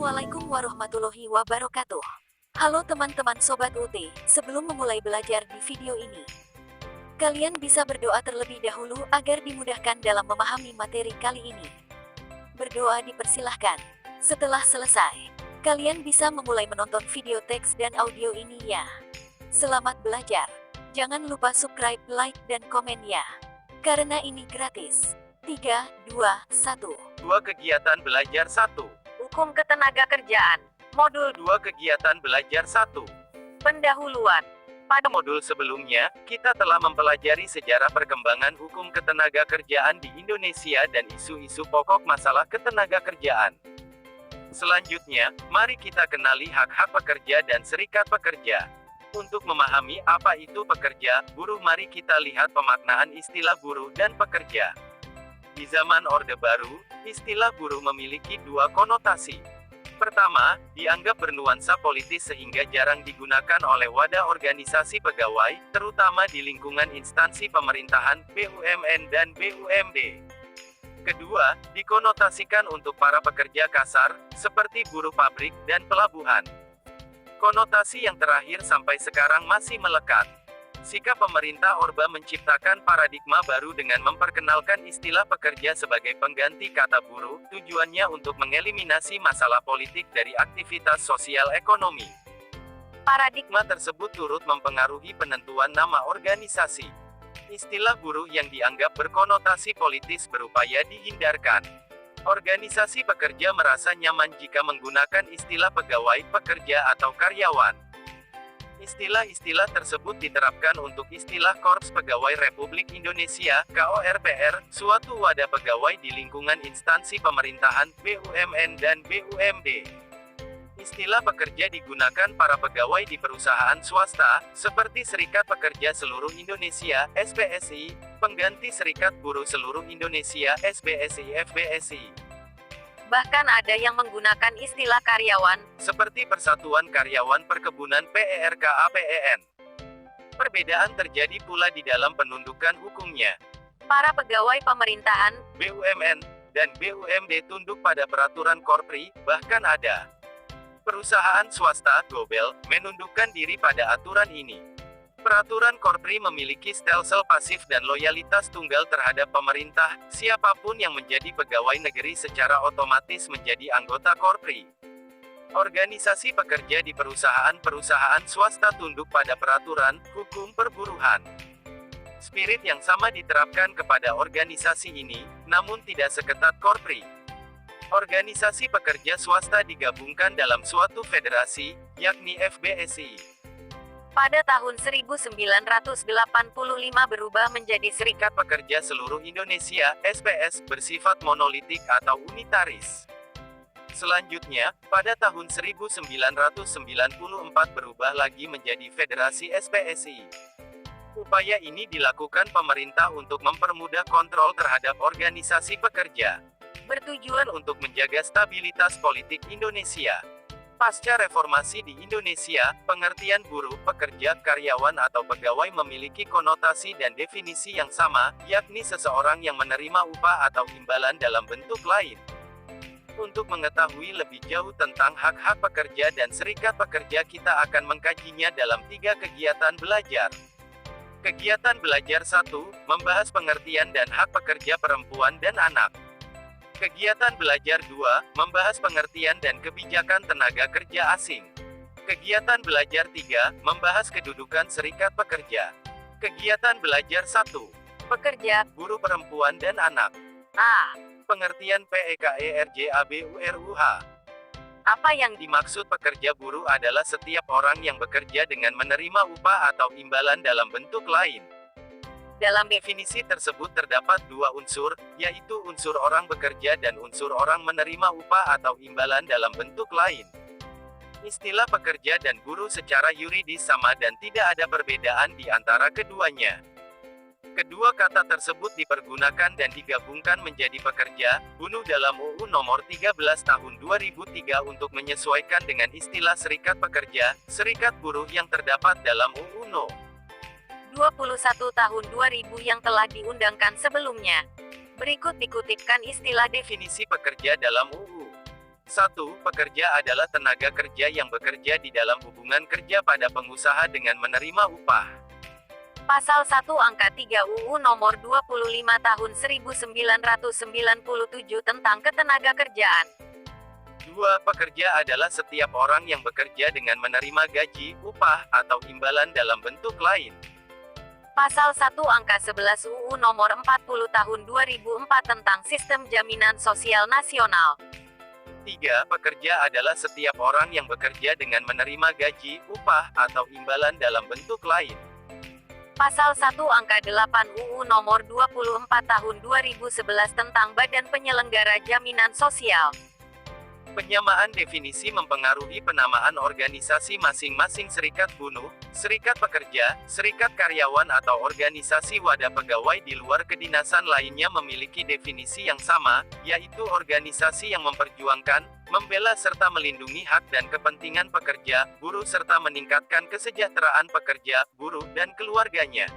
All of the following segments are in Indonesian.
Assalamualaikum warahmatullahi wabarakatuh. Halo teman-teman Sobat UT, sebelum memulai belajar di video ini, kalian bisa berdoa terlebih dahulu agar dimudahkan dalam memahami materi kali ini. Berdoa dipersilahkan. Setelah selesai, kalian bisa memulai menonton video teks dan audio ini ya. Selamat belajar. Jangan lupa subscribe, like, dan komen ya. Karena ini gratis. 3, 2, 1. Dua kegiatan belajar 1. Hukum Ketenagakerjaan. Modul 2 kegiatan belajar 1. Pendahuluan. Pada modul sebelumnya, kita telah mempelajari sejarah perkembangan hukum ketenagakerjaan di Indonesia dan isu-isu pokok masalah ketenagakerjaan. Selanjutnya, mari kita kenali hak-hak pekerja dan serikat pekerja. Untuk memahami apa itu pekerja, buruh, mari kita lihat pemaknaan istilah buruh dan pekerja. Di zaman Orde Baru, istilah buruh memiliki dua konotasi. Pertama, dianggap bernuansa politis sehingga jarang digunakan oleh wadah organisasi pegawai, terutama di lingkungan instansi pemerintahan, BUMN dan BUMD. Kedua, dikonotasikan untuk para pekerja kasar, seperti buruh pabrik dan pelabuhan. Konotasi yang terakhir sampai sekarang masih melekat. Sikap pemerintah Orba menciptakan paradigma baru dengan memperkenalkan istilah pekerja sebagai pengganti kata buruh, tujuannya untuk mengeliminasi masalah politik dari aktivitas sosial ekonomi. Paradigma tersebut turut mempengaruhi penentuan nama organisasi. Istilah buruh yang dianggap berkonotasi politis berupaya dihindarkan. Organisasi pekerja merasa nyaman jika menggunakan istilah pegawai, pekerja, atau karyawan. Istilah-istilah tersebut diterapkan untuk istilah Korps Pegawai Republik Indonesia, KORPR, suatu wadah pegawai di lingkungan instansi pemerintahan, BUMN dan BUMD. Istilah pekerja digunakan para pegawai di perusahaan swasta, seperti Serikat Pekerja Seluruh Indonesia, SPSI, pengganti Serikat Buruh Seluruh Indonesia, SBSI-FBSI. Bahkan ada yang menggunakan istilah karyawan, seperti Persatuan Karyawan Perkebunan PERKAPEN. Perbedaan terjadi pula di dalam penundukan hukumnya. para pegawai pemerintahan, BUMN dan BUMD tunduk pada peraturan Korpri, bahkan ada perusahaan swasta, Gobel, menundukkan diri pada aturan ini. Peraturan Korpri memiliki stelsel pasif dan loyalitas tunggal terhadap pemerintah, siapapun yang menjadi pegawai negeri secara otomatis menjadi anggota Korpri. Organisasi pekerja di perusahaan-perusahaan swasta tunduk pada peraturan, hukum perburuhan. Spirit yang sama diterapkan kepada organisasi ini, namun tidak seketat Korpri. Organisasi pekerja swasta digabungkan dalam suatu federasi, yakni FBSI. pada tahun 1985 berubah menjadi Serikat Pekerja Seluruh Indonesia, SPS, bersifat monolitik atau unitaris. Selanjutnya, pada tahun 1994 berubah lagi menjadi Federasi SPSI. Upaya ini dilakukan pemerintah untuk mempermudah kontrol terhadap organisasi pekerja, bertujuan untuk menjaga stabilitas politik Indonesia. Pasca reformasi di Indonesia, pengertian buruh, pekerja, karyawan atau pegawai memiliki konotasi dan definisi yang sama, yakni seseorang yang menerima upah atau imbalan dalam bentuk lain. Untuk mengetahui lebih jauh tentang hak-hak pekerja dan serikat pekerja, kita akan mengkajinya dalam 3 kegiatan belajar. Kegiatan belajar 1, membahas pengertian dan hak pekerja perempuan dan anak. Kegiatan belajar 2, membahas pengertian dan kebijakan tenaga kerja asing. Kegiatan belajar 3, membahas kedudukan serikat pekerja. Kegiatan belajar 1, pekerja, buruh perempuan dan anak. A. Pengertian PEKERJABURUH. Apa yang Dimaksud pekerja buruh adalah setiap orang yang bekerja dengan menerima upah atau imbalan dalam bentuk lain. Dalam definisi tersebut terdapat 2 unsur, yaitu unsur orang bekerja dan unsur orang menerima upah atau imbalan dalam bentuk lain. Istilah pekerja dan buruh secara yuridis sama dan tidak ada perbedaan di antara keduanya. Kedua kata tersebut dipergunakan dan digabungkan menjadi pekerja, buruh dalam UU Nomor 13 Tahun 2003 untuk menyesuaikan dengan istilah serikat pekerja, serikat buruh yang terdapat dalam UU No. 21 tahun 2000 yang telah diundangkan sebelumnya. Berikut dikutipkan istilah Definisi pekerja dalam UU. 1. Pekerja adalah tenaga kerja yang bekerja di dalam hubungan kerja pada pengusaha dengan menerima upah. Pasal 1 Angka 3 UU Nomor 25 Tahun 1997 tentang Ketenagakerjaan. 2. Pekerja adalah setiap orang yang bekerja dengan menerima gaji, upah, atau imbalan dalam bentuk lain. Pasal 1 Angka 11 UU Nomor 40 Tahun 2004 tentang Sistem Jaminan Sosial Nasional. 3. Pekerja adalah setiap orang yang bekerja dengan menerima gaji, upah, atau imbalan dalam bentuk lain. Pasal 1 Angka 8 UU Nomor 24 Tahun 2011 tentang Badan Penyelenggara Jaminan Sosial. Penyamaan definisi mempengaruhi penamaan organisasi masing-masing serikat buruh, serikat pekerja, serikat karyawan atau organisasi wadah pegawai di luar kedinasan lainnya memiliki definisi yang sama, yaitu organisasi yang memperjuangkan, membela serta melindungi hak dan kepentingan pekerja, buruh serta meningkatkan kesejahteraan pekerja, buruh, dan keluarganya.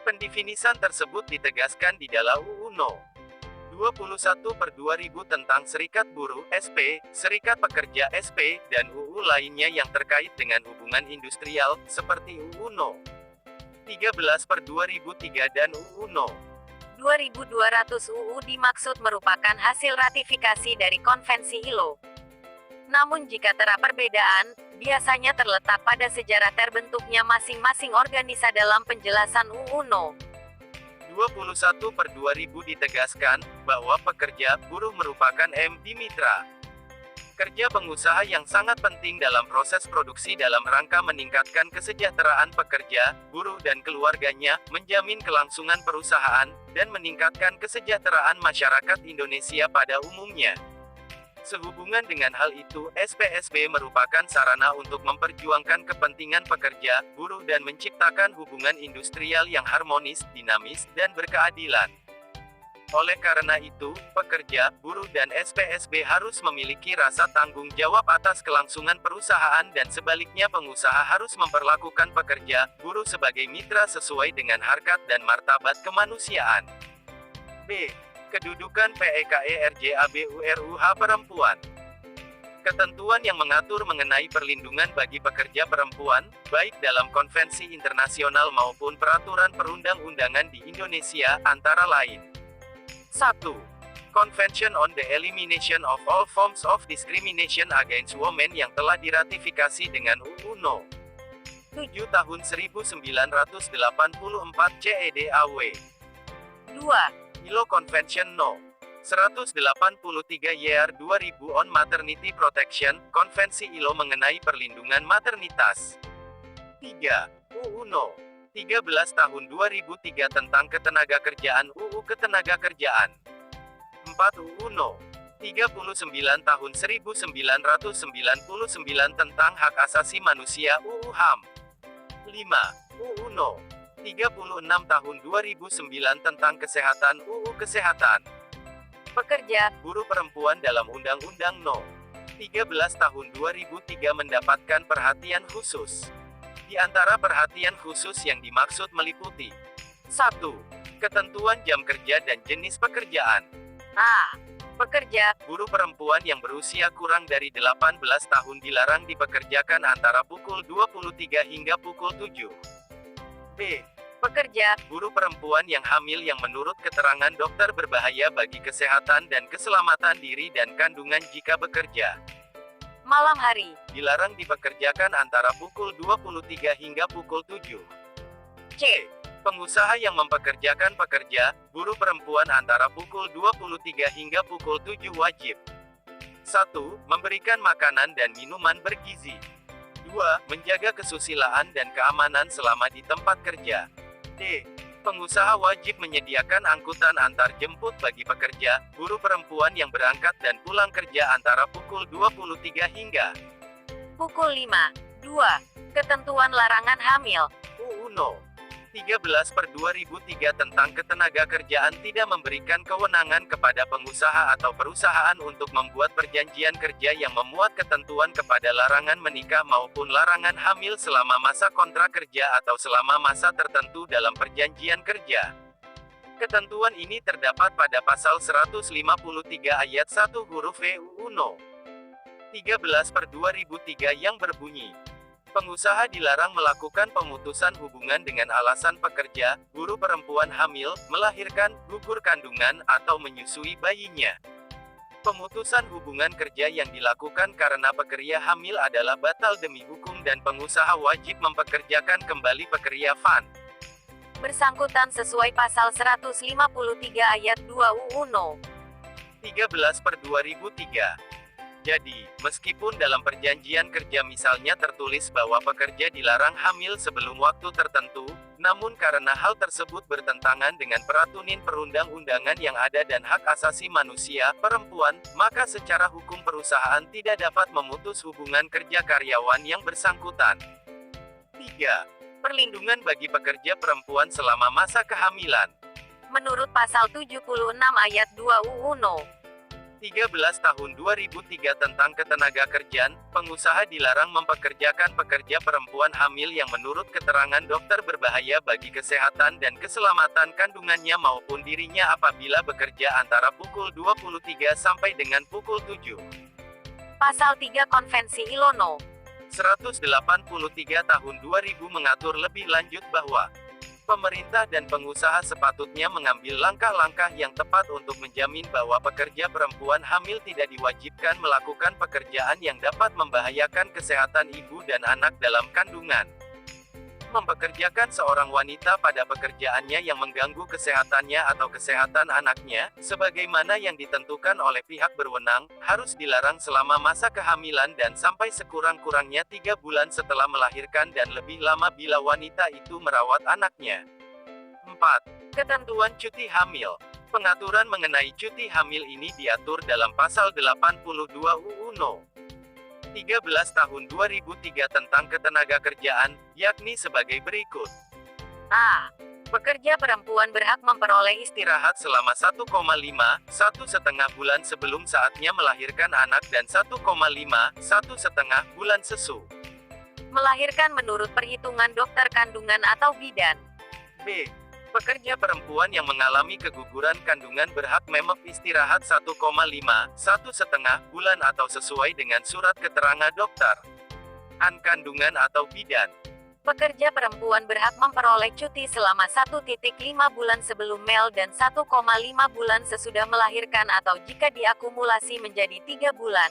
Pendefinisan tersebut ditegaskan di dalam UU No. 21/2000 tentang Serikat Buruh (SP), Serikat Pekerja (SP), dan UU lainnya yang terkait dengan hubungan industrial, seperti UU No. 13/2003 dan UU No. 2200 UU dimaksud merupakan hasil ratifikasi dari Konvensi ILO. Namun jika terdapat perbedaan, biasanya terletak pada sejarah terbentuknya masing-masing organisasi dalam penjelasan UU No. 21/2000 ditegaskan, bahwa pekerja, buruh merupakan MD Mitra kerja pengusaha yang sangat penting dalam proses produksi dalam rangka meningkatkan kesejahteraan pekerja, buruh dan keluarganya, menjamin kelangsungan perusahaan, dan meningkatkan kesejahteraan masyarakat Indonesia pada umumnya. Sehubungan dengan hal itu, SPSB merupakan sarana untuk memperjuangkan kepentingan pekerja, buruh dan menciptakan hubungan industrial yang harmonis, dinamis, dan berkeadilan. Oleh karena itu, pekerja, buruh dan SPSB harus memiliki rasa tanggung jawab atas kelangsungan perusahaan dan sebaliknya pengusaha harus memperlakukan pekerja, buruh sebagai mitra sesuai dengan harkat dan martabat kemanusiaan. B. Kedudukan PEKERJABURUH Perempuan. Ketentuan yang mengatur mengenai perlindungan bagi pekerja perempuan, baik dalam konvensi internasional maupun peraturan perundang-undangan di Indonesia, antara lain. 1. Convention on the Elimination of All Forms of Discrimination Against Women yang telah diratifikasi dengan UU No. 7 Tahun 1984 CEDAW. 2. ILO Convention No. 183 YR 2000 on Maternity Protection, Konvensi ILO mengenai perlindungan maternitas. 3. UU No. 13 Tahun 2003 tentang Ketenagakerjaan UU Ketenagakerjaan. 4. UU No. 39 Tahun 1999 tentang Hak Asasi Manusia UU HAM. 5. UU No. 36 Tahun 2009 tentang Kesehatan UU Kesehatan. Pekerja, Buruh perempuan dalam Undang-Undang No. 13 Tahun 2003 mendapatkan perhatian khusus. Di antara perhatian khusus yang dimaksud meliputi 1. Ketentuan jam kerja dan jenis pekerjaan. A. Pekerja, Buruh perempuan yang berusia kurang dari 18 tahun dilarang dipekerjakan antara pukul 23 hingga pukul 7. B. pekerja, Buruh perempuan yang hamil yang menurut keterangan dokter berbahaya bagi kesehatan dan keselamatan diri dan kandungan jika bekerja. malam hari, Dilarang dipekerjakan antara pukul 23 hingga pukul 7. C. Pengusaha yang mempekerjakan pekerja, buruh perempuan antara pukul 23 hingga pukul 7 wajib 1. Memberikan makanan dan minuman bergizi. 2. Menjaga kesusilaan dan keamanan selama di tempat kerja. D. Pengusaha wajib menyediakan angkutan antar jemput bagi pekerja, buruh perempuan yang berangkat dan pulang kerja antara pukul 23 hingga pukul 5. 2. Ketentuan larangan hamil. UU No. 13/2003 tentang Ketenagakerjaan tidak memberikan kewenangan kepada pengusaha atau perusahaan untuk membuat perjanjian kerja yang memuat ketentuan kepada larangan menikah maupun larangan hamil selama masa kontrak kerja atau selama masa tertentu dalam perjanjian kerja. Ketentuan ini terdapat pada pasal 153 ayat 1 huruf E UU No. 13/2003 yang berbunyi, pengusaha dilarang melakukan pemutusan hubungan dengan alasan pekerja, buruh perempuan hamil, melahirkan, gugur kandungan, atau menyusui bayinya. Pemutusan hubungan kerja yang dilakukan karena pekerja hamil adalah batal demi hukum dan pengusaha wajib mempekerjakan kembali pekerja FAN bersangkutan sesuai pasal 153 ayat 2 UU No. 13/2003. Jadi, meskipun dalam perjanjian kerja misalnya tertulis bahwa pekerja dilarang hamil sebelum waktu tertentu, namun karena hal tersebut bertentangan dengan peraturan perundang-undangan yang ada dan hak asasi manusia, perempuan, maka secara hukum perusahaan tidak dapat memutus hubungan kerja karyawan yang bersangkutan. 3. Perlindungan bagi pekerja perempuan selama masa kehamilan. Menurut pasal 76 ayat 2 UU No. 13 tahun 2003 tentang ketenagakerjaan, pengusaha dilarang mempekerjakan pekerja perempuan hamil yang menurut keterangan dokter berbahaya bagi kesehatan dan keselamatan kandungannya maupun dirinya apabila bekerja antara pukul 23 sampai dengan pukul 7. Pasal 3 Konvensi ILO No. 183 tahun 2000 mengatur lebih lanjut bahwa pemerintah dan pengusaha sepatutnya mengambil langkah-langkah yang tepat untuk menjamin bahwa pekerja perempuan hamil tidak diwajibkan melakukan pekerjaan yang dapat membahayakan kesehatan ibu dan anak dalam kandungan. Mempekerjakan seorang wanita pada pekerjaannya yang mengganggu kesehatannya atau kesehatan anaknya, sebagaimana yang ditentukan oleh pihak berwenang, harus dilarang selama masa kehamilan dan sampai sekurang-kurangnya 3 bulan setelah melahirkan dan lebih lama bila wanita itu merawat anaknya. 4. Ketentuan cuti hamil. Pengaturan mengenai cuti hamil ini diatur dalam pasal 82 UU No. 13 tahun 2003 tentang ketenagakerjaan, yakni sebagai berikut. A. Pekerja perempuan berhak memperoleh Istirahat selama 1,5–1,5 bulan sebelum saatnya melahirkan anak dan 1,5–1,5 bulan sesu. melahirkan menurut perhitungan dokter kandungan atau bidan. B. Pekerja perempuan yang mengalami keguguran kandungan berhak istirahat 1,5–1,5 bulan atau sesuai dengan surat keterangan dokter kandungan atau bidan. Pekerja perempuan berhak memperoleh cuti selama 1,5 bulan sebelum mel dan 1,5 bulan sesudah melahirkan atau jika diakumulasi menjadi 3 bulan.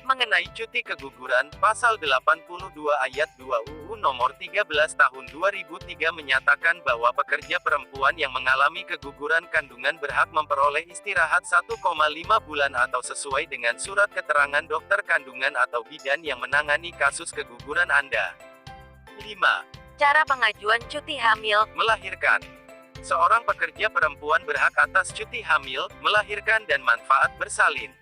Mengenai cuti keguguran, pasal 82 ayat 2 UU nomor 13 tahun 2003 menyatakan bahwa pekerja perempuan yang mengalami keguguran kandungan berhak memperoleh istirahat 1,5 bulan atau sesuai dengan surat keterangan dokter kandungan atau bidan yang menangani kasus keguguran Anda. 5. Cara pengajuan cuti hamil. Melahirkan. Seorang pekerja perempuan berhak atas cuti hamil, melahirkan dan manfaat bersalin.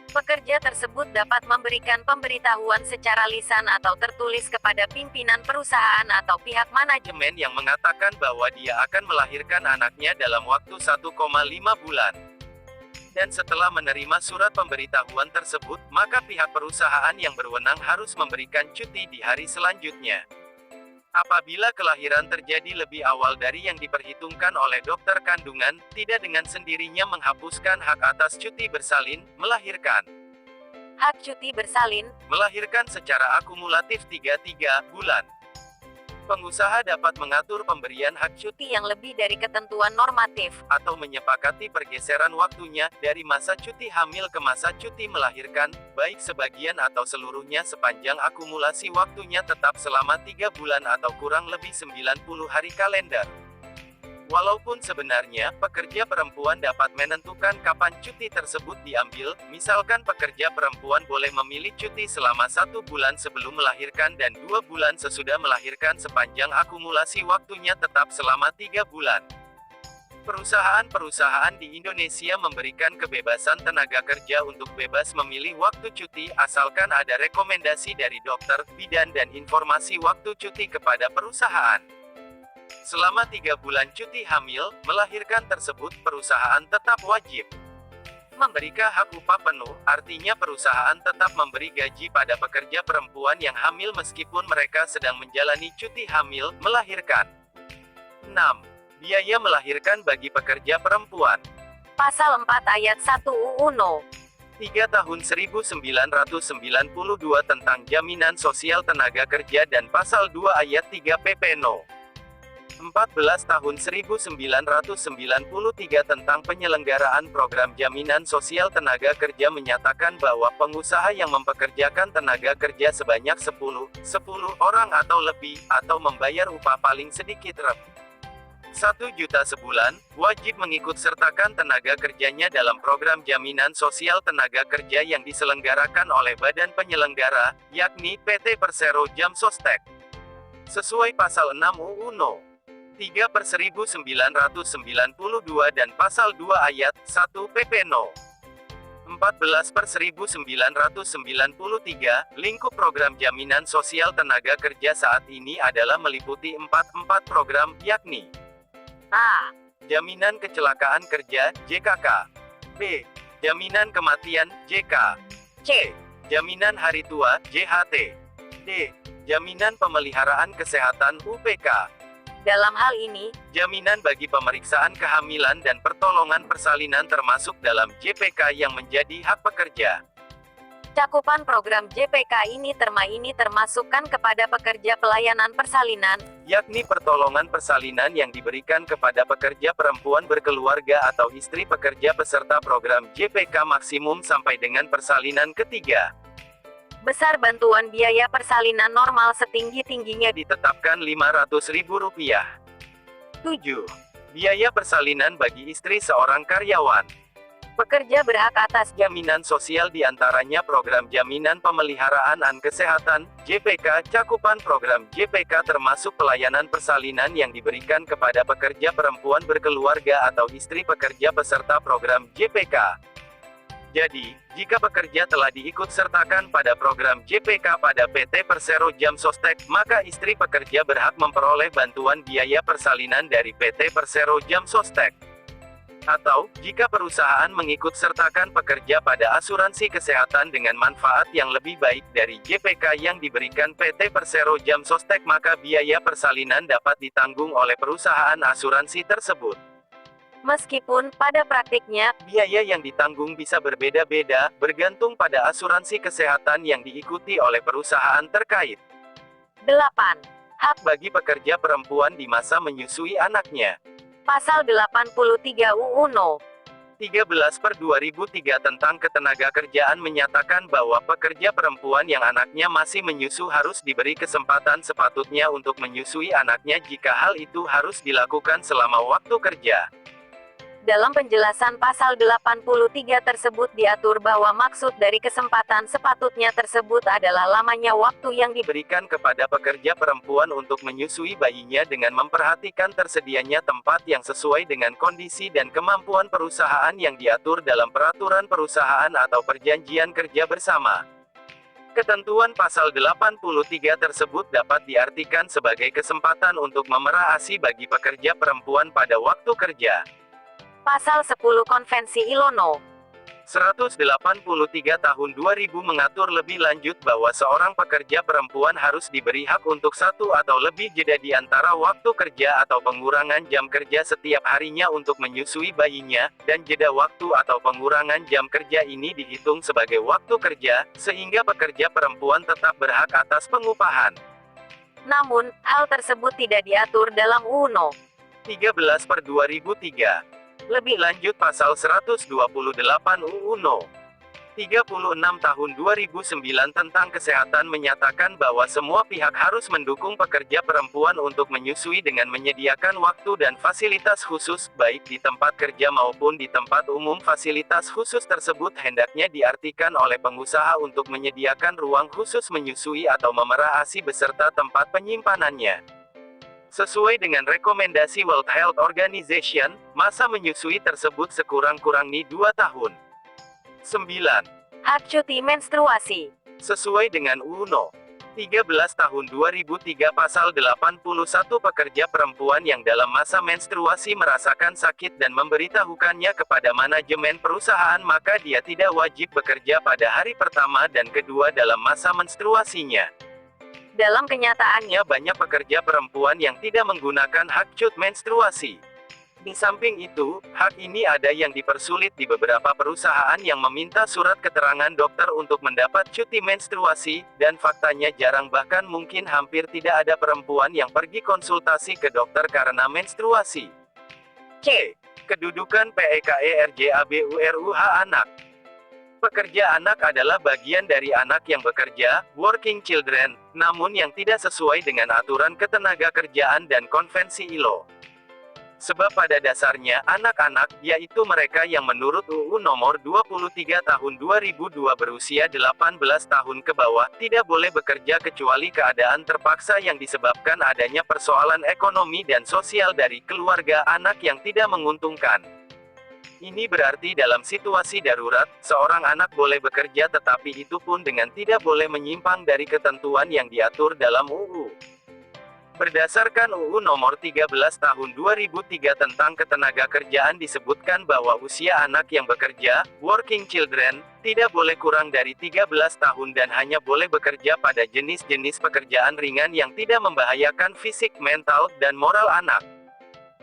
Pekerja tersebut dapat memberikan pemberitahuan secara lisan atau tertulis kepada pimpinan perusahaan atau pihak manajemen Yang mengatakan bahwa dia akan melahirkan anaknya dalam waktu 1,5 bulan. Dan setelah menerima surat pemberitahuan tersebut, maka pihak perusahaan yang berwenang harus memberikan cuti di hari selanjutnya. Apabila kelahiran terjadi lebih awal dari yang diperhitungkan oleh dokter kandungan, tidak dengan sendirinya menghapuskan hak atas cuti bersalin, melahirkan. hak cuti bersalin. Melahirkan secara akumulatif 3 bulan. Pengusaha dapat mengatur pemberian hak cuti Yang lebih dari ketentuan normatif. atau menyepakati pergeseran waktunya, dari masa cuti hamil ke masa cuti melahirkan, baik sebagian atau seluruhnya sepanjang akumulasi waktunya tetap selama 3 bulan atau kurang lebih 90 hari kalender. Walaupun sebenarnya, pekerja perempuan dapat menentukan kapan cuti tersebut diambil, misalkan pekerja perempuan boleh memilih cuti selama 1 bulan sebelum melahirkan dan 2 bulan sesudah melahirkan sepanjang akumulasi waktunya tetap selama 3 bulan. Perusahaan-perusahaan di Indonesia memberikan kebebasan tenaga kerja untuk bebas memilih waktu cuti, asalkan ada rekomendasi dari dokter, bidan dan informasi waktu cuti kepada perusahaan. Selama 3 bulan cuti hamil, melahirkan tersebut, perusahaan tetap wajib memberikan hak upah penuh, artinya perusahaan tetap memberi gaji pada pekerja perempuan yang hamil meskipun mereka sedang menjalani cuti hamil, melahirkan. 6. Biaya melahirkan bagi pekerja perempuan. Pasal 4 ayat 1 UU No. 3 Tahun 1992 tentang Jaminan Sosial Tenaga Kerja dan Pasal 2 Ayat 3 PP No. 14 Tahun 1993 tentang penyelenggaraan program jaminan sosial tenaga kerja menyatakan bahwa pengusaha yang mempekerjakan tenaga kerja sebanyak 10 orang atau lebih, atau membayar upah paling sedikit Rp. 1 juta sebulan, wajib mengikut sertakan tenaga kerjanya dalam program jaminan sosial tenaga kerja yang diselenggarakan oleh badan penyelenggara, yakni PT Persero Jamsostek. Sesuai Pasal 6 UU No. 3/1992 dan Pasal 2 Ayat 1 PP No. 14/1993, lingkup program jaminan sosial tenaga kerja saat ini adalah meliputi 4 program, yakni A. Jaminan Kecelakaan Kerja, JKK. B. Jaminan Kematian, JK. C. Jaminan Hari Tua, JHT. D. Jaminan Pemeliharaan Kesehatan, UPK. Dalam hal ini, Jaminan bagi pemeriksaan kehamilan dan pertolongan persalinan termasuk dalam JPK yang menjadi hak pekerja. cakupan program JPK ini termasukkan kepada pekerja pelayanan persalinan, Yakni pertolongan persalinan yang diberikan kepada pekerja perempuan berkeluarga atau istri pekerja peserta program JPK maksimum sampai dengan persalinan ketiga. besar bantuan biaya persalinan normal setinggi-tingginya Ditetapkan Rp500.000. 7. Biaya persalinan bagi istri seorang karyawan. pekerja berhak atas Jaminan sosial diantaranya program jaminan pemeliharaan kesehatan, JPK. Cakupan program JPK termasuk pelayanan persalinan yang diberikan kepada pekerja perempuan berkeluarga atau istri pekerja peserta program JPK. Jadi, jika pekerja telah diikut sertakan pada program JPK pada PT Persero Jamsostek, maka istri pekerja berhak memperoleh bantuan biaya persalinan dari PT Persero Jamsostek. Atau, jika perusahaan mengikut sertakan pekerja pada asuransi kesehatan dengan manfaat yang lebih baik dari JPK yang diberikan PT Persero Jamsostek, maka biaya persalinan dapat ditanggung oleh perusahaan asuransi tersebut. Meskipun, pada praktiknya, Biaya yang ditanggung bisa berbeda-beda, bergantung pada asuransi kesehatan yang diikuti oleh perusahaan terkait. 8. Hak bagi pekerja perempuan di masa menyusui anaknya. Pasal 83 UU No. 13/2003 tentang Ketenagakerjaan menyatakan bahwa pekerja perempuan yang anaknya masih menyusu harus diberi kesempatan sepatutnya untuk menyusui anaknya jika hal itu harus dilakukan selama waktu kerja. Dalam penjelasan pasal 83 tersebut diatur bahwa maksud dari kesempatan sepatutnya tersebut adalah lamanya waktu yang Diberikan kepada pekerja perempuan untuk menyusui bayinya dengan memperhatikan tersedianya tempat yang sesuai dengan kondisi dan kemampuan perusahaan yang diatur dalam peraturan perusahaan atau perjanjian kerja bersama. Ketentuan pasal 83 tersebut dapat diartikan sebagai kesempatan untuk memerah ASI bagi pekerja perempuan pada waktu kerja. Pasal 10 Konvensi ILO No. 183 tahun 2000 mengatur lebih lanjut bahwa seorang pekerja perempuan harus diberi hak untuk satu atau lebih jeda di antara waktu kerja atau pengurangan jam kerja setiap harinya untuk menyusui bayinya, dan jeda waktu atau pengurangan jam kerja ini dihitung sebagai waktu kerja, sehingga pekerja perempuan tetap berhak atas pengupahan. Namun, hal tersebut tidak diatur dalam UU No. 13/2003. Lebih lanjut pasal 128 UU No. 36 tahun 2009 tentang kesehatan menyatakan bahwa semua pihak harus mendukung pekerja perempuan untuk menyusui dengan menyediakan waktu dan fasilitas khusus, baik di tempat kerja maupun di tempat umum. Fasilitas khusus tersebut hendaknya diartikan oleh pengusaha untuk menyediakan ruang khusus menyusui atau memerah ASI beserta tempat penyimpanannya. Sesuai dengan rekomendasi World Health Organization, masa menyusui tersebut sekurang-kurangnya 2 tahun. 9. Hak cuti menstruasi. Sesuai dengan UU No. 13 tahun 2003 pasal 81 pekerja perempuan yang dalam masa menstruasi merasakan sakit dan memberitahukannya kepada manajemen perusahaan, maka dia tidak wajib bekerja pada hari pertama dan kedua dalam masa menstruasinya. Dalam kenyataannya, Banyak pekerja perempuan yang tidak menggunakan hak cuti menstruasi. Di samping itu, hak ini ada yang dipersulit di beberapa perusahaan yang meminta surat keterangan dokter untuk mendapat cuti menstruasi, dan faktanya jarang bahkan mungkin hampir tidak ada perempuan yang pergi konsultasi ke dokter karena menstruasi. C. Kedudukan PEKERJABURUH anak. Pekerja anak adalah bagian dari anak yang bekerja, working children, namun yang tidak sesuai dengan aturan ketenagakerjaan dan konvensi ILO. Sebab pada dasarnya anak-anak, yaitu mereka yang menurut UU Nomor 23 Tahun 2002 berusia 18 tahun ke bawah, tidak boleh bekerja kecuali keadaan terpaksa yang disebabkan adanya persoalan ekonomi dan sosial dari keluarga anak yang tidak menguntungkan. Ini berarti dalam situasi darurat, seorang anak boleh bekerja tetapi itu pun dengan tidak boleh menyimpang dari ketentuan yang diatur dalam UU. Berdasarkan UU Nomor 13 Tahun 2003 tentang Ketenagakerjaan disebutkan bahwa usia anak yang bekerja, working children, tidak boleh kurang dari 13 tahun dan hanya boleh bekerja pada jenis-jenis pekerjaan ringan yang tidak membahayakan fisik, mental, dan moral anak.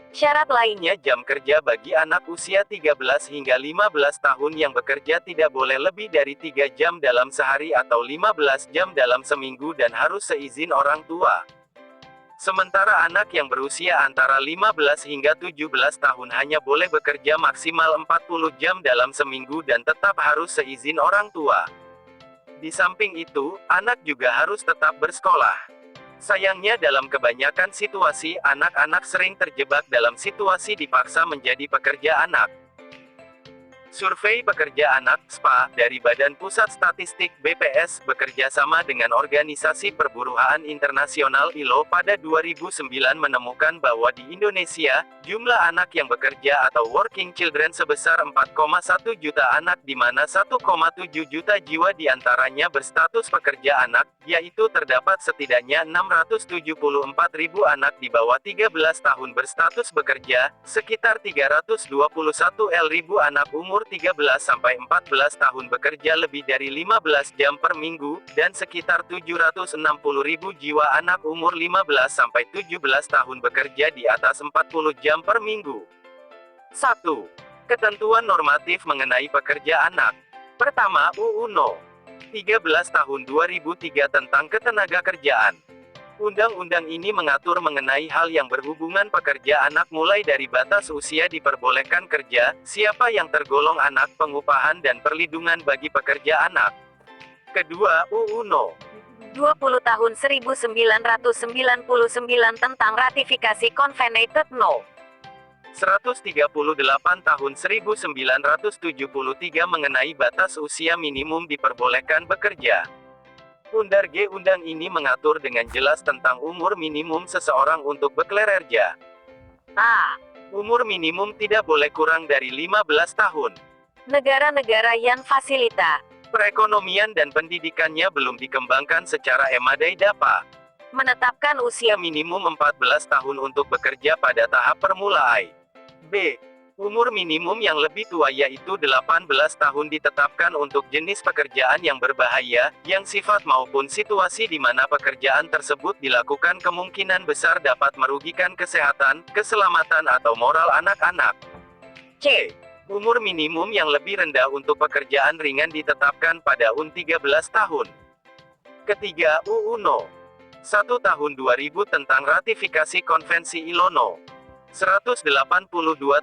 Syarat lainnya jam kerja bagi anak usia 13 hingga 15 tahun yang bekerja tidak boleh lebih dari 3 jam dalam sehari atau 15 jam dalam seminggu dan harus seizin orang tua. Sementara anak yang berusia antara 15 hingga 17 tahun hanya boleh bekerja maksimal 40 jam dalam seminggu dan tetap harus seizin orang tua. Di samping itu, anak juga harus tetap bersekolah. Sayangnya dalam kebanyakan situasi, anak-anak sering terjebak dalam situasi dipaksa menjadi pekerja anak. Survei Pekerja Anak (SPA) dari Badan Pusat Statistik (BPS) bekerja sama dengan Organisasi Perburuhan Internasional ILO pada 2009 menemukan bahwa di Indonesia, jumlah anak yang bekerja atau working children sebesar 4,1 juta anak di mana 1,7 juta jiwa diantaranya berstatus pekerja anak, yaitu terdapat setidaknya 674.000 anak di bawah 13 tahun berstatus bekerja, sekitar 321.000 anak umur 13-14 tahun bekerja lebih dari 15 jam per minggu, dan sekitar 760.000 jiwa anak umur 15-17 tahun bekerja di atas 40 jam per minggu. 1. Ketentuan normatif mengenai pekerja anak. Pertama, UU No. 13 Tahun 2003 tentang Ketenagakerjaan. Undang-undang ini mengatur mengenai hal yang berhubungan pekerja anak mulai dari batas usia diperbolehkan kerja, siapa yang tergolong anak, pengupahan dan perlindungan bagi pekerja anak. Kedua, UU No. 20 tahun 1999 tentang ratifikasi Convention No. 138 tahun 1973 mengenai batas usia minimum diperbolehkan bekerja. Undang ini mengatur dengan jelas tentang umur minimum seseorang untuk bekerja. A. Umur minimum tidak boleh kurang dari 15 tahun. Negara-negara yang fasilita Perekonomian dan pendidikannya belum dikembangkan secara emadai dapat menetapkan usia usia minimum 14 tahun untuk bekerja pada tahap permulaan. B. Umur minimum yang lebih tua yaitu 18 tahun ditetapkan untuk jenis pekerjaan yang berbahaya, yang sifat maupun situasi di mana pekerjaan tersebut dilakukan kemungkinan besar dapat merugikan kesehatan, keselamatan atau moral anak-anak. C. Umur minimum yang lebih rendah untuk pekerjaan ringan ditetapkan pada UN 13 tahun. Ketiga, UU No. 1 Tahun 2000 tentang ratifikasi Konvensi ILO No. 182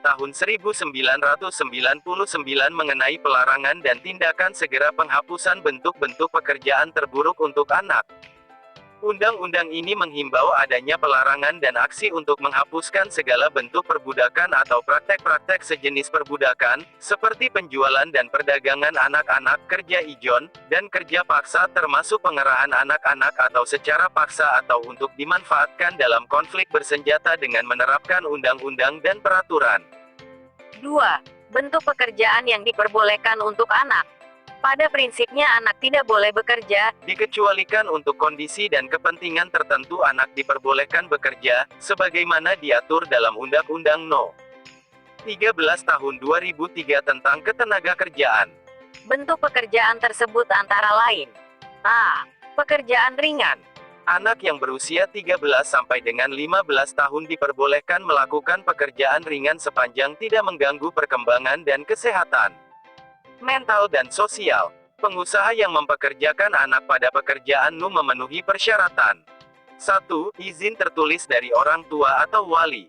tahun 1999 mengenai pelarangan dan tindakan segera penghapusan bentuk-bentuk pekerjaan terburuk untuk anak. Undang-undang ini menghimbau adanya pelarangan dan aksi untuk menghapuskan segala bentuk perbudakan atau praktek-praktek sejenis perbudakan, seperti penjualan dan perdagangan anak-anak, kerja ijon, dan kerja paksa termasuk pengerahan anak-anak atau secara paksa atau untuk dimanfaatkan dalam konflik bersenjata dengan menerapkan undang-undang dan peraturan. 2. Bentuk pekerjaan yang diperbolehkan untuk anak. Pada prinsipnya anak tidak boleh bekerja, Dikecualikan untuk kondisi dan kepentingan tertentu anak diperbolehkan bekerja, sebagaimana diatur dalam Undang-Undang No. 13 Tahun 2003 tentang Ketenagakerjaan. bentuk pekerjaan tersebut antara lain A. Pekerjaan ringan Anak yang berusia 13 sampai dengan 15 tahun diperbolehkan melakukan pekerjaan ringan sepanjang tidak mengganggu perkembangan dan kesehatan mental dan sosial. Pengusaha yang mempekerjakan anak pada pekerjaan NU memenuhi persyaratan. 1. Izin tertulis dari orang tua atau wali.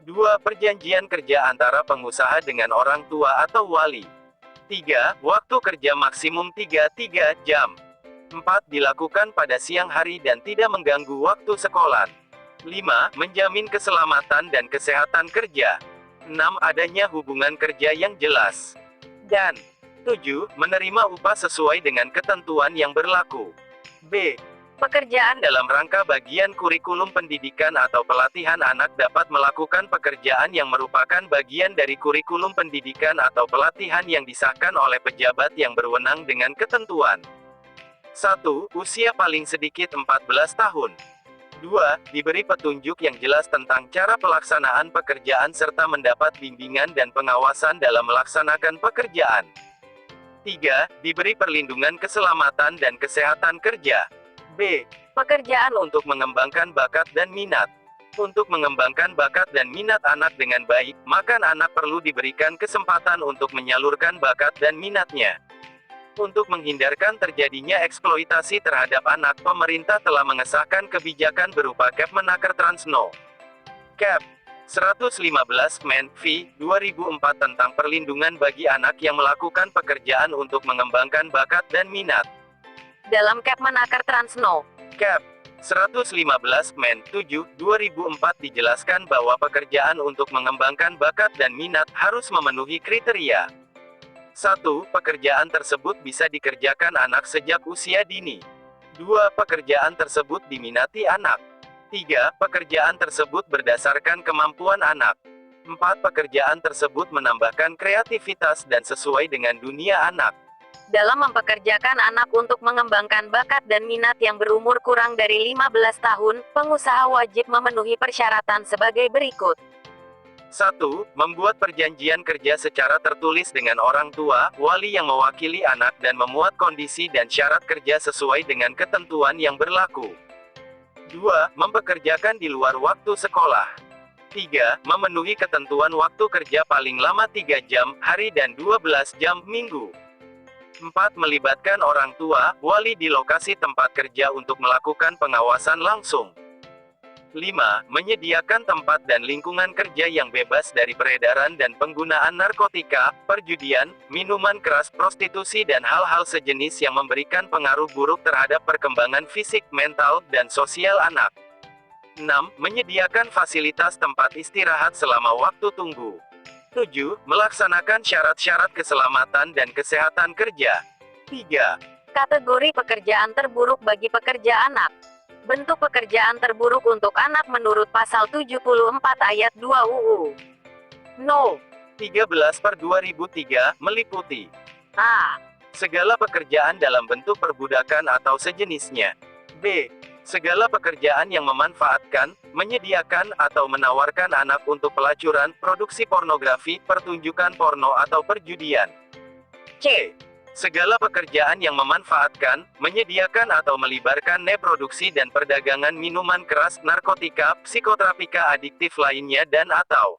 2. Perjanjian kerja antara pengusaha dengan orang tua atau wali. 3. Waktu kerja maksimum 3 jam. 4. Dilakukan pada siang hari dan tidak mengganggu waktu sekolah. 5. Menjamin keselamatan dan kesehatan kerja. 6. Adanya hubungan kerja yang jelas. Dan 7. Menerima upah sesuai dengan ketentuan yang berlaku. B. Pekerjaan dalam rangka bagian kurikulum pendidikan atau pelatihan anak dapat melakukan pekerjaan yang merupakan bagian dari kurikulum pendidikan atau pelatihan yang disahkan oleh pejabat yang berwenang dengan ketentuan. 1. Usia paling sedikit 14 tahun. 2. Diberi petunjuk yang jelas tentang cara pelaksanaan pekerjaan serta mendapat bimbingan dan pengawasan dalam melaksanakan pekerjaan. 3. Diberi perlindungan keselamatan dan kesehatan kerja. B. Pekerjaan untuk mengembangkan bakat dan minat. Untuk mengembangkan bakat dan minat anak dengan baik, maka anak perlu diberikan kesempatan untuk menyalurkan bakat dan minatnya. Untuk menghindarkan terjadinya eksploitasi terhadap anak, pemerintah telah mengesahkan kebijakan berupa Kepmenaker Transno. Kep. 115 Men. V. 2004 tentang perlindungan bagi anak yang melakukan pekerjaan untuk mengembangkan bakat dan minat. Dalam Kepmenaker Transno, Kep. 115 Men. 7. 2004 dijelaskan bahwa pekerjaan untuk mengembangkan bakat dan minat harus memenuhi kriteria. 1. Pekerjaan tersebut bisa dikerjakan anak sejak usia dini. 2. Pekerjaan tersebut diminati anak. 3. Pekerjaan tersebut berdasarkan kemampuan anak. 4. Pekerjaan tersebut menambahkan kreativitas dan sesuai dengan dunia anak. dalam mempekerjakan anak untuk mengembangkan bakat dan minat yang berumur kurang dari 15 tahun, pengusaha wajib memenuhi persyaratan sebagai berikut. 1. Membuat perjanjian kerja secara tertulis dengan orang tua, wali yang mewakili anak dan memuat kondisi dan syarat kerja sesuai dengan ketentuan yang berlaku. 2. Mempekerjakan di luar waktu sekolah. 3. Memenuhi ketentuan waktu kerja paling lama 3 jam, hari dan 12 jam, minggu. 4. Melibatkan orang tua, wali di lokasi tempat kerja untuk melakukan pengawasan langsung. 5. Menyediakan tempat dan lingkungan kerja yang bebas dari peredaran dan penggunaan narkotika, perjudian, minuman keras, prostitusi dan hal-hal sejenis yang memberikan pengaruh buruk terhadap perkembangan fisik, mental, dan sosial anak. 6. Menyediakan fasilitas tempat istirahat selama waktu tunggu. 7. Melaksanakan syarat-syarat keselamatan dan kesehatan kerja. 3. Kategori pekerjaan terburuk bagi pekerja anak. Bentuk pekerjaan terburuk untuk anak menurut pasal 74 ayat 2 UU No. 13/2003, meliputi A. segala pekerjaan dalam bentuk perbudakan atau sejenisnya. B. Segala pekerjaan yang memanfaatkan, menyediakan atau menawarkan anak untuk pelacuran, produksi pornografi, pertunjukan porno atau perjudian. C. Segala pekerjaan yang memanfaatkan, menyediakan atau melibatkan produksi dan perdagangan minuman keras, narkotika, psikoterapika adiktif lainnya dan atau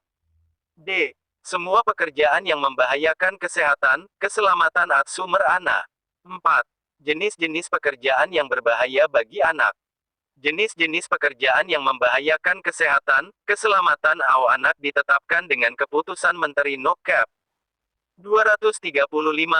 D. Semua pekerjaan yang membahayakan kesehatan, keselamatan atau sumber anak. 4. Jenis-jenis pekerjaan yang berbahaya bagi anak. Jenis-jenis pekerjaan yang membahayakan kesehatan, keselamatan anak ditetapkan dengan keputusan Menteri No. Cap. 235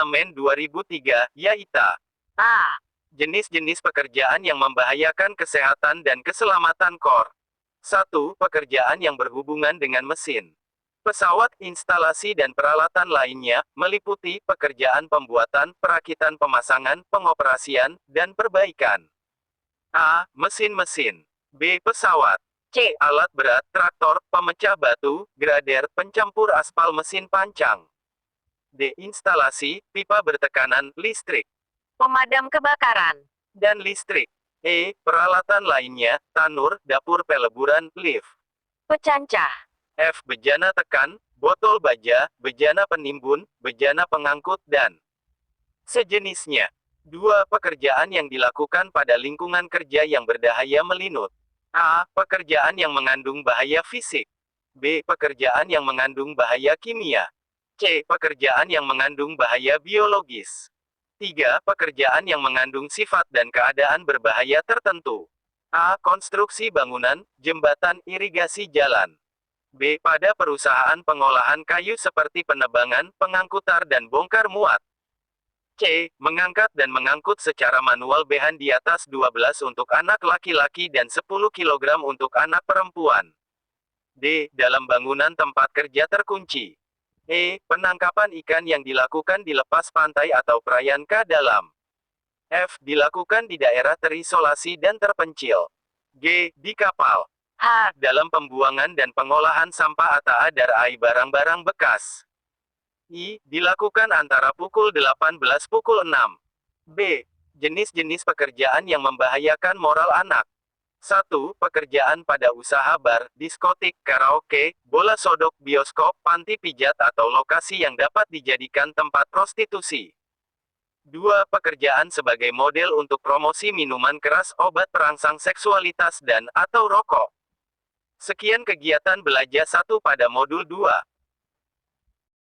Men 2003, yaitu A. jenis-jenis pekerjaan yang membahayakan kesehatan dan keselamatan kor. 1. Pekerjaan yang berhubungan dengan mesin, pesawat, instalasi dan peralatan lainnya, meliputi pekerjaan pembuatan, perakitan, pemasangan, pengoperasian, dan perbaikan. A. Mesin-mesin. B. Pesawat. C. Alat berat, traktor, pemecah batu, grader, pencampur aspal, mesin pancang. D. Instalasi, pipa bertekanan, listrik, Pemadam kebakaran. dan listrik. E. Peralatan lainnya, tanur, dapur peleburan, lift. Pecancah. F. Bejana tekan, botol baja, bejana penimbun, bejana pengangkut dan sejenisnya. 2. Pekerjaan yang dilakukan pada lingkungan kerja yang berdaya melinut. A. Pekerjaan yang mengandung bahaya fisik. B. Pekerjaan yang mengandung bahaya kimia. C. Pekerjaan yang mengandung bahaya biologis. 3. Pekerjaan yang mengandung sifat dan keadaan berbahaya tertentu. A. Konstruksi bangunan, jembatan, irigasi jalan. B. Pada perusahaan pengolahan kayu seperti penebangan, pengangkutan dan bongkar muat. C. Mengangkat dan mengangkut secara manual beban di atas 12 untuk anak laki-laki dan 10 kg untuk anak perempuan. D. Dalam bangunan tempat kerja terkunci. E. Penangkapan ikan yang dilakukan di lepas pantai atau perairan ke dalam. F. Dilakukan di daerah terisolasi dan terpencil. G. Di kapal. H. Dalam pembuangan dan pengolahan sampah atau darai barang-barang bekas. I. Dilakukan antara pukul 18 pukul 6. B. Jenis-jenis pekerjaan yang membahayakan moral anak. 1. Pekerjaan pada usaha bar, diskotik, karaoke, bola sodok, bioskop, panti pijat atau lokasi yang dapat dijadikan tempat prostitusi. 2. Pekerjaan sebagai model untuk promosi minuman keras, obat perangsang seksualitas dan atau rokok. Sekian kegiatan belajar 1 pada modul 2.